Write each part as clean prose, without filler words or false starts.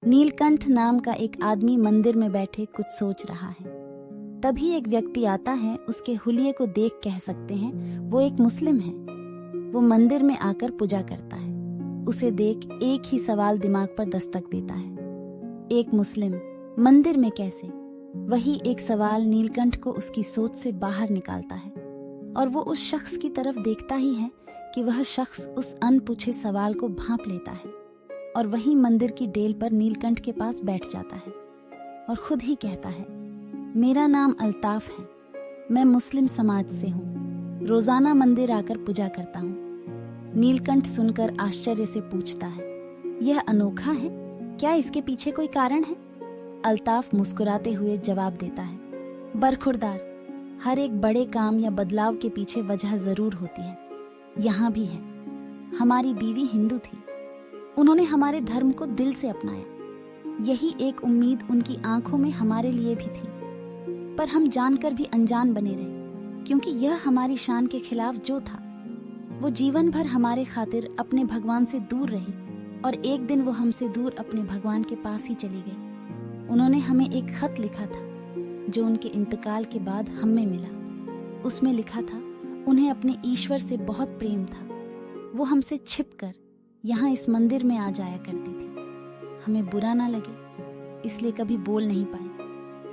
नीलकंठ नाम का एक आदमी मंदिर में बैठे कुछ सोच रहा है। तभी एक व्यक्ति आता है। उसके हुलिये को देख कह सकते हैं वो एक मुस्लिम है। वो मंदिर में आकर पूजा करता है। उसे देख एक ही सवाल दिमाग पर दस्तक देता है, एक मुस्लिम मंदिर में कैसे? वही एक सवाल नीलकंठ को उसकी सोच से बाहर निकालता है और वो उस शख्स की तरफ देखता ही है कि वह शख्स उस अनपूछे सवाल को भांप लेता है और वही मंदिर की डेल पर नीलकंठ के पास बैठ जाता है और खुद ही कहता है, मेरा नाम अल्ताफ है, मैं मुस्लिम समाज से हूँ, रोजाना मंदिर आकर पूजा करता हूँ। नीलकंठ सुनकर आश्चर्य से पूछता है, यह अनोखा है, क्या इसके पीछे कोई कारण है? अल्ताफ मुस्कुराते हुए जवाब देता है, बरखुरदार, हर एक बड़े काम या बदलाव के पीछे वजह जरूर होती है। यहाँ भी है। हमारी बीवी हिंदू थी, उन्होंने हमारे धर्म को दिल से अपनाया। यही एक उम्मीद उनकी आंखों में हमारे लिए भी थी, पर हम जानकर भी अनजान बने रहे, क्योंकि यह हमारी शान के खिलाफ जो था। वो जीवन भर हमारे खातिर अपने भगवान से दूर रही और एक दिन वो हमसे दूर अपने भगवान के पास ही चली गई। उन्होंने हमें एक खत लिखा था जो उनके इंतकाल के बाद हमें मिला। उसमें लिखा था उन्हें अपने ईश्वर से बहुत प्रेम था। वो हमसे छिपकर यहाँ इस मंदिर में आ जाया करती थी। हमें बुरा ना लगे इसलिए कभी बोल नहीं पाई,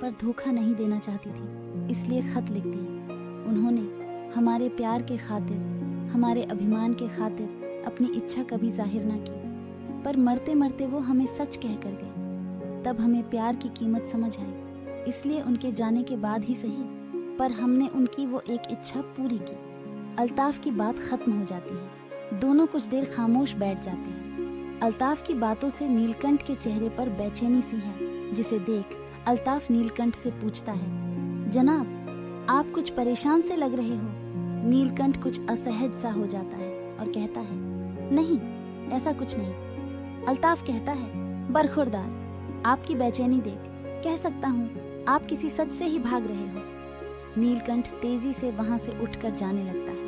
पर धोखा नहीं देना चाहती थी इसलिए खत लिख दिया। उन्होंने हमारे प्यार के खातिर, हमारे अभिमान के खातिर अपनी इच्छा कभी जाहिर ना की, पर मरते मरते वो हमें सच कह कर गए। तब हमें प्यार की कीमत समझ आई, इसलिए उनके जाने के बाद ही सही, पर हमने उनकी वो एक इच्छा पूरी की। अल्ताफ की बात खत्म हो जाती है। दोनों कुछ देर खामोश बैठ जाते हैं। अल्ताफ की बातों से नीलकंठ के चेहरे पर बेचैनी सी है, जिसे देख अल्ताफ नीलकंठ से पूछता है, जनाब, आप कुछ परेशान से लग रहे हो। नीलकंठ कुछ असहज सा हो जाता है और कहता है, नहीं, ऐसा कुछ नहीं। अल्ताफ कहता है, बरखुरदार, आपकी बेचैनी देख कह सकता हूँ आप किसी सच से ही भाग रहे हो। नीलकंठ तेजी से वहां से उठकर जाने लगता है,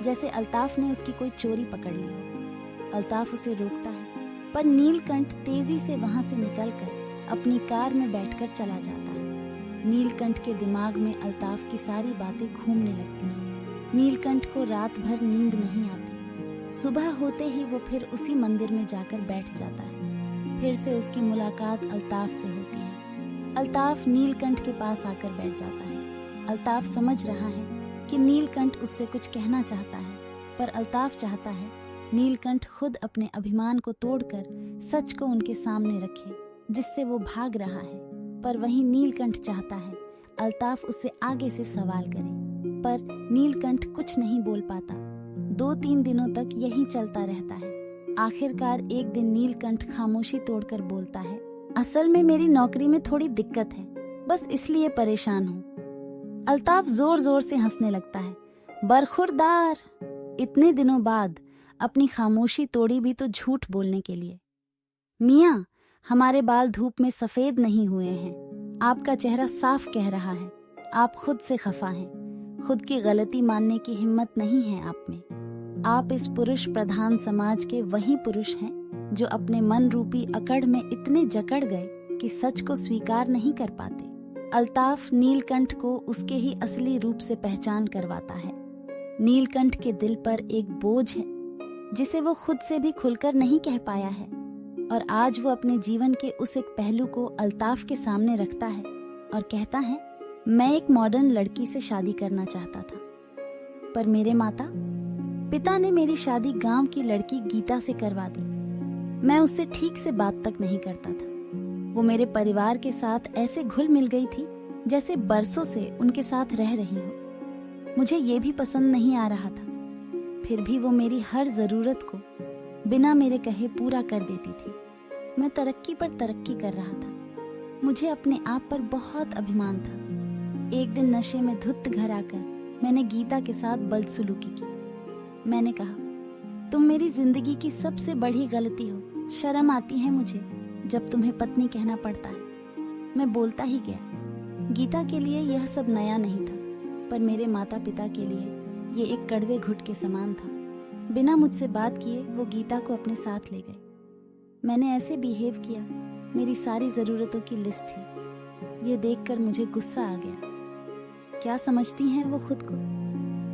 जैसे अल्ताफ ने उसकी कोई चोरी पकड़ ली हो। अल्ताफ उसे रोकता है, पर नीलकंठ तेजी से वहां से निकलकर अपनी कार में बैठकर चला जाता है। नीलकंठ के दिमाग में अल्ताफ की सारी बातें घूमने लगती हैं। नीलकंठ को रात भर नींद नहीं आती। सुबह होते ही वो फिर उसी मंदिर में जाकर बैठ जाता है। फिर से उसकी मुलाकात अल्ताफ से होती है। अल्ताफ नीलकंठ के पास आकर बैठ जाता है। अल्ताफ समझ रहा है कि नीलकंठ उससे कुछ कहना चाहता है, पर अल्ताफ चाहता है नीलकंठ खुद अपने अभिमान को तोड़कर सच को उनके सामने रखे, जिससे वो भाग रहा है। पर वहीं नीलकंठ चाहता है अल्ताफ उससे आगे से सवाल करे, पर नीलकंठ कुछ नहीं बोल पाता। 2-3 दिनों तक यही चलता रहता है। आखिरकार एक दिन नीलकंठ खामोशी तोड़कर बोलता है, असल में मेरी नौकरी में थोड़ी दिक्कत है, बस इसलिए परेशान हूँ। अल्ताफ जोर जोर से हंसने लगता है, बरखुरदार, इतने दिनों बाद अपनी खामोशी तोड़ी भी तो झूठ बोलने के लिए। मियाँ, हमारे बाल धूप में सफेद नहीं हुए हैं। आपका चेहरा साफ कह रहा है आप खुद से खफा हैं। खुद की गलती मानने की हिम्मत नहीं है आप में। आप इस पुरुष प्रधान समाज के वही पुरुष हैं जो अपने मन रूपी अकड़ में इतने जकड़ गए कि सच को स्वीकार नहीं कर पाते। अल्ताफ नीलकंठ को उसके ही असली रूप से पहचान करवाता है। नीलकंठ के दिल पर एक बोझ है जिसे वो खुद से भी खुलकर नहीं कह पाया है, और आज वो अपने जीवन के उस एक पहलू को अल्ताफ के सामने रखता है और कहता है, मैं एक मॉडर्न लड़की से शादी करना चाहता था, पर मेरे माता पिता ने मेरी शादी गांव की लड़की गीता से करवा दी। मैं उससे ठीक से बात तक नहीं करता था। वो मेरे परिवार के साथ ऐसे घुल मिल गई थी जैसे बरसों से उनके साथ रह रही हो। मुझे ये भी पसंद नहीं आ रहा था, फिर भी वो मेरी हर जरूरत को बिना मेरे कहे पूरा कर देती थी। मैं तरक्की पर तरक्की कर रहा था। मुझे अपने आप पर बहुत अभिमान था। एक दिन नशे में धुत घर आकर मैंने गीता के साथ बदसलूकी की। मैंने कहा, तुम मेरी जिंदगी की सबसे बड़ी गलती हो। शर्म आती है मुझे जब तुम्हें पत्नी कहना पड़ता है। मैं बोलता ही गया। गीता के लिए यह सब नया नहीं था, पर मेरे माता पिता के लिए ये एक कड़वे घुट के समान था। बिना मुझसे बात किए वो गीता को अपने साथ ले गए। मैंने ऐसे बिहेव किया मेरी सारी ज़रूरतों की लिस्ट थी। ये देखकर मुझे गुस्सा आ गया। क्या समझती हैं वो खुद को?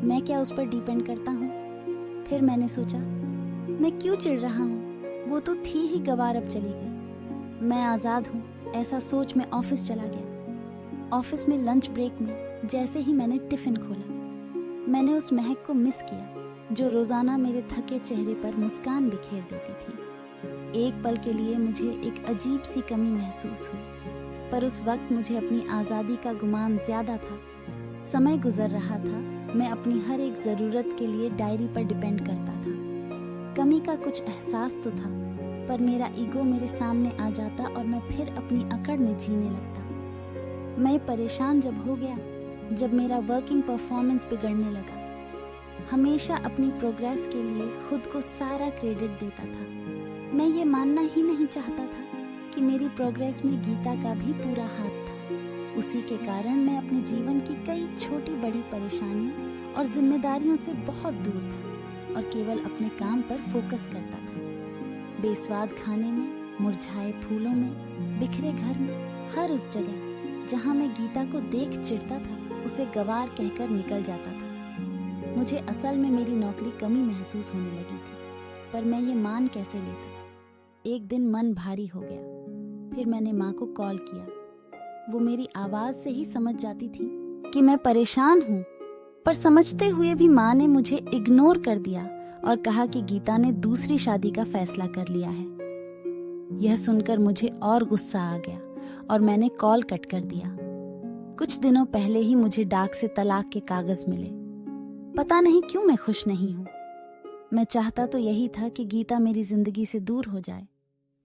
मैं क्या उस पर डिपेंड करता हूँ? फिर मैंने सोचा, मैं क्यों चिढ़ रहा हूँ? वो तो थी ही गवार, अब चली गई। मैं आज़ाद हूँ, ऐसा सोच मैं ऑफिस चला गया। ऑफिस में लंच ब्रेक में जैसे ही मैंने टिफ़िन खोला, मैंने उस महक को मिस किया जो रोज़ाना मेरे थके चेहरे पर मुस्कान बिखेर देती थी। एक पल के लिए मुझे एक अजीब सी कमी महसूस हुई, पर उस वक्त मुझे अपनी आज़ादी का गुमान ज़्यादा था। समय गुजर रहा था, मैं अपनी हर एक ज़रूरत के लिए डायरी पर डिपेंड करता था। कमी का कुछ एहसास तो था, पर मेरा ईगो मेरे सामने आ जाता और मैं फिर अपनी अकड़ में जीने लगता। मैं परेशान जब हो गया, जब मेरा वर्किंग परफॉर्मेंस बिगड़ने लगा। हमेशा अपनी प्रोग्रेस के लिए खुद को सारा क्रेडिट देता था। मैं ये मानना ही नहीं चाहता था कि मेरी प्रोग्रेस में गीता का भी पूरा हाथ था। उसी के कारण मैं अपने जीवन की कई छोटी बड़ी परेशानियों और जिम्मेदारियों से बहुत दूर था और केवल अपने काम पर फोकस करता था। बेस्वाद खाने में, मुरझाए फूलों में, बिखरे घर में, हर उस जगह जहाँ मैं गीता को देख चिढ़ता था, उसे गवार कहकर निकल जाता था। मुझे असल में मेरी नौकरी कमी महसूस होने लगी थी, पर मैं ये मान कैसे लेता। एक दिन मन भारी हो गया। फिर मैंने माँ को कॉल किया। वो मेरी आवाज से ही समझ जाती थी कि मैं परेशान हूँ, पर समझते हुए भी माँ ने मुझे इग्नोर कर दिया और कहा कि गीता ने दूसरी शादी का फैसला कर लिया है। यह सुनकर मुझे और गुस्सा आ गया और मैंने कॉल कट कर दिया। कुछ दिनों पहले ही मुझे डाक से तलाक के कागज मिले। पता नहीं क्यों मैं खुश नहीं हूँ। मैं चाहता तो यही था कि गीता मेरी जिंदगी से दूर हो जाए,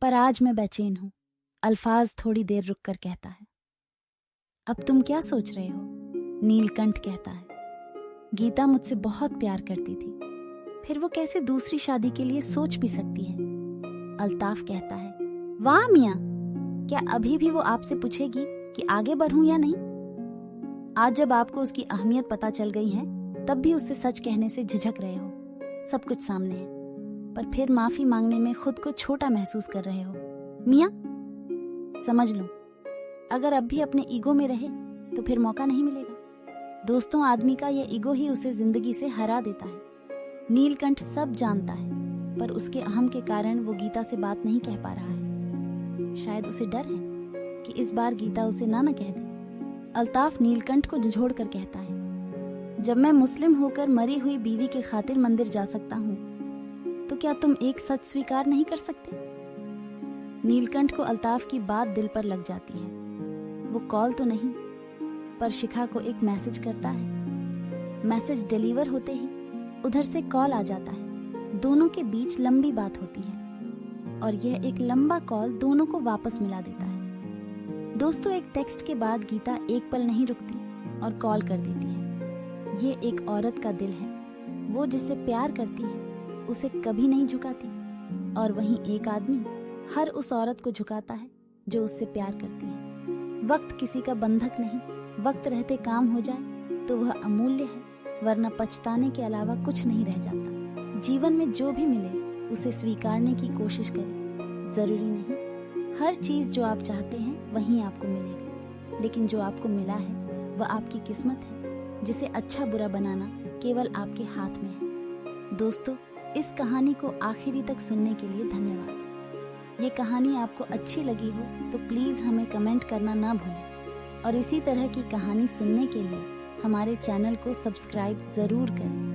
पर आज मैं बेचैन हूँ। अल्फाज थोड़ी देर रुककर कहता है, अब तुम क्या सोच रहे हो? नीलकंठ कहता है, गीता मुझसे बहुत प्यार करती थी, फिर वो कैसे दूसरी शादी के लिए सोच भी सकती है? अल्ताफ कहता है, वाह मियाँ, क्या अभी भी वो आपसे पूछेगी कि आगे बढ़ूं या नहीं? आज जब आपको उसकी अहमियत पता चल गई है, तब भी उससे सच कहने से झिझक रहे हो। सब कुछ सामने है, पर फिर माफी मांगने में खुद को छोटा महसूस कर रहे हो। मियाँ, समझ लो, अगर अब भी अपने ईगो में रहे तो फिर मौका नहीं मिलेगा। दोस्तों, आदमी का ये ईगो ही उसे जिंदगी से हरा देता है। नीलकंठ सब जानता है, पर उसके अहम के कारण वो गीता से बात नहीं कह पा रहा है। शायद उसे डर है कि इस बार गीता उसे ना कह दे। अल्ताफ नीलकंठ को झिझोड़ कर कहता है, जब मैं मुस्लिम होकर मरी हुई बीवी के खातिर मंदिर जा सकता हूँ, तो क्या तुम एक सच स्वीकार नहीं कर सकते? नीलकंठ को अल्ताफ की बात दिल पर लग जाती है। वो कॉल तो नहीं, पर शिखा को एक मैसेज करता है। मैसेज डिलीवर होते ही उधर से कॉल आ जाता है। दोनों के बीच लंबी बात होती है और यह एक लंबा कॉल दोनों को वापस मिला देता है। दोस्तों, एक टेक्स्ट के बाद गीता एक पल नहीं रुकती और कॉल कर देती है। ये एक औरत का दिल है। वो जिससे प्यार करती है उसे कभी नहीं झुकाती, और वहीं एक आदमी हर उस औरत को झुकाता है जो उससे प्यार करती है। वक्त किसी का बंधक नहीं, वक्त रहते काम हो जाए तो वह अमूल्य है, वरना पछताने के अलावा कुछ नहीं रह जाता। जीवन में जो भी मिले उसे स्वीकारने की कोशिश करें। जरूरी नहीं हर चीज जो आप चाहते हैं वहीं आपको मिलेगा, लेकिन जो आपको मिला है वह आपकी किस्मत है, जिसे अच्छा बुरा बनाना केवल आपके हाथ में है। दोस्तों, इस कहानी को आखिरी तक सुनने के लिए धन्यवाद। ये कहानी आपको अच्छी लगी हो तो प्लीज़ हमें कमेंट करना ना भूलें, और इसी तरह की कहानी सुनने के लिए हमारे चैनल को सब्सक्राइब ज़रूर करें।